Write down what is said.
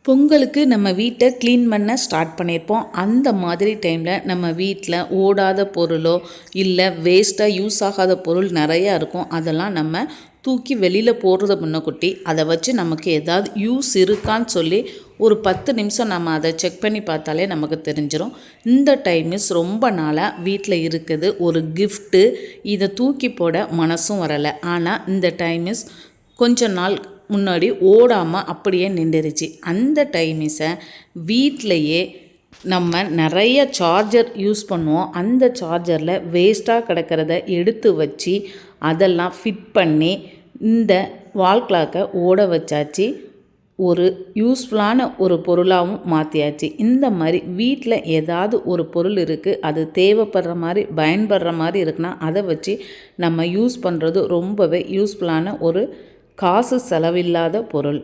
பொங்கலுக்கு நம்ம வீட்டை க்ளீன் பண்ண ஸ்டார்ட் பண்ணியிருப்போம். அந்த மாதிரி டைமில் நம்ம வீட்டில் ஓடாத பொருளோ இல்லை வேஸ்ட்டாக யூஸ் ஆகாத பொருள் நிறையா இருக்கும். அதெல்லாம் நம்ம தூக்கி வெளியில் போடுறத முன்னக்கூட்டி அதை வச்சு நமக்கு ஏதாவது யூஸ் இருக்கான்னு சொல்லி ஒரு 10 நிமிஷம் நம்ம அதை செக் பண்ணி பார்த்தாலே நமக்கு தெரிஞ்சிடும். இந்த டைமிஸ் ரொம்ப நாளாக வீட்டில் இருக்குது ஒரு கிஃப்ட்டு, இதை தூக்கி போட மனசும் வரலை. ஆனால் இந்த டைமிஸ் கொஞ்ச நாள் முன்னாடி ஓடாமல் அப்படியே நின்றுருச்சு. அந்த டைமிஸை வீட்டிலையே நம்ம நிறைய சார்ஜர் யூஸ் பண்ணுவோம். அந்த சார்ஜரில் வேஸ்ட்டாக கிடக்கிறத எடுத்து வச்சு அதெல்லாம் ஃபிட் பண்ணி இந்த வால் கிளாக்கை ஓட வச்சாச்சு. ஒரு யூஸ்ஃபுல்லான ஒரு பொருளாகவும் மாற்றியாச்சு. இந்த மாதிரி வீட்டில் ஏதாவது ஒரு பொருள் இருக்குது, அது தேவைப்படுற மாதிரி பயன்படுற மாதிரி இருக்குன்னா அதை வச்சு நம்ம யூஸ் பண்ணுறது ரொம்பவே யூஸ்ஃபுல்லான ஒரு காசு செலவில்லாத பொருள்.